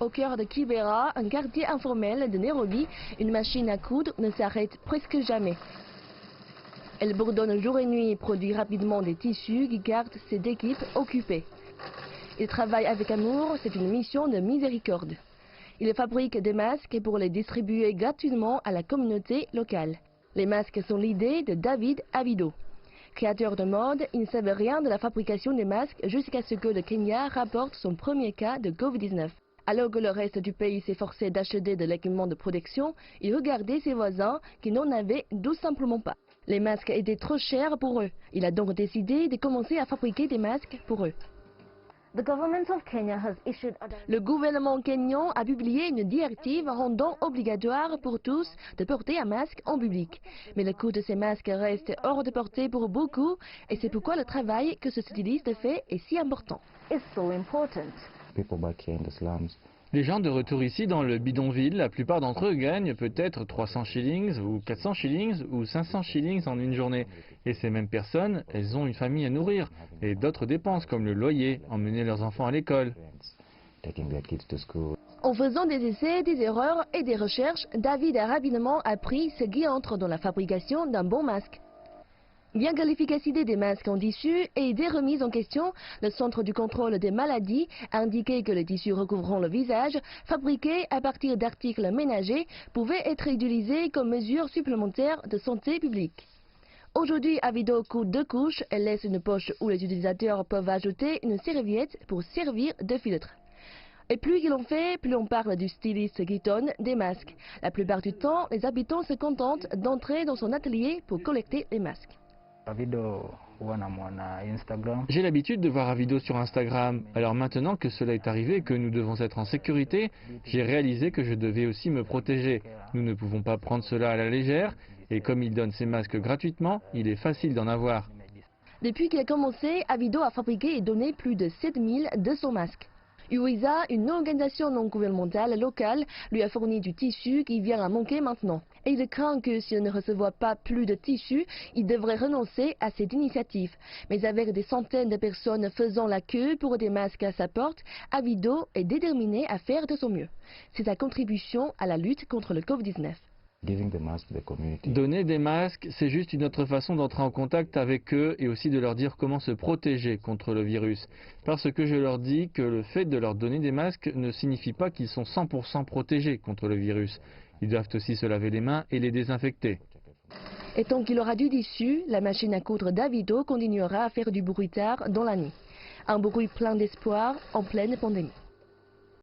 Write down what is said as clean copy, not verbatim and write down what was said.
Au cœur de Kibera, un quartier informel de Nairobi, une machine à coudre ne s'arrête presque jamais. Elle bourdonne jour et nuit et produit rapidement des tissus qui gardent cette équipe occupée. Il travaille avec amour, c'est une mission de miséricorde. Il fabrique des masques pour les distribuer gratuitement à la communauté locale. Les masques sont l'idée de David Avido. Créateur de mode, il ne savait rien de la fabrication des masques jusqu'à ce que le Kenya rapporte son premier cas de Covid-19. Alors que le reste du pays s'efforçait d'acheter de l'équipement de protection, il regardait ses voisins qui n'en avaient tout simplement pas. Les masques étaient trop chers pour eux. Il a donc décidé de commencer à fabriquer des masques pour eux. Le gouvernement kényan a publié une directive rendant obligatoire pour tous de porter un masque en public. Mais le coût de ces masques reste hors de portée pour beaucoup et c'est pourquoi le travail que ce styliste fait est si important. Les gens de retour ici dans le bidonville, la plupart d'entre eux gagnent peut-être 300 shillings ou 400 shillings ou 500 shillings en une journée. Et ces mêmes personnes, elles ont une famille à nourrir et d'autres dépenses comme le loyer, emmener leurs enfants à l'école. En faisant des essais, des erreurs et des recherches, David a rapidement appris ce qui entre dans la fabrication d'un bon masque. Bien que l'efficacité des masques en tissu ait été remise en question, le Centre du contrôle des maladies a indiqué que les tissus recouvrant le visage, fabriqués à partir d'articles ménagers, pouvaient être utilisés comme mesure supplémentaire de santé publique. Aujourd'hui, Avido coud 2 couches et laisse une poche où les utilisateurs peuvent ajouter une serviette pour servir de filtre. Et plus il en fait, plus on parle du styliste qui donne des masques. La plupart du temps, les habitants se contentent d'entrer dans son atelier pour collecter les masques. J'ai l'habitude de voir Avido sur Instagram. Alors maintenant que cela est arrivé et que nous devons être en sécurité, j'ai réalisé que je devais aussi me protéger. Nous ne pouvons pas prendre cela à la légère et comme il donne ses masques gratuitement, il est facile d'en avoir. Depuis qu'il a commencé, Avido a fabriqué et donné plus de 7200 masques. UISA, une organisation non gouvernementale locale, lui a fourni du tissu qui vient à manquer maintenant. Et il craint que s'il ne reçoit pas plus de tissu, il devrait renoncer à cette initiative. Mais avec des centaines de personnes faisant la queue pour des masques à sa porte, Avido est déterminé à faire de son mieux. C'est sa contribution à la lutte contre le Covid-19. Donner des masques, c'est juste une autre façon d'entrer en contact avec eux et aussi de leur dire comment se protéger contre le virus. Parce que je leur dis que le fait de leur donner des masques ne signifie pas qu'ils sont 100% protégés contre le virus. Ils doivent aussi se laver les mains et les désinfecter. Et tant qu'il aura du tissu, la machine à coudre d'Avido continuera à faire du bruit tard dans la nuit. Un bruit plein d'espoir en pleine pandémie.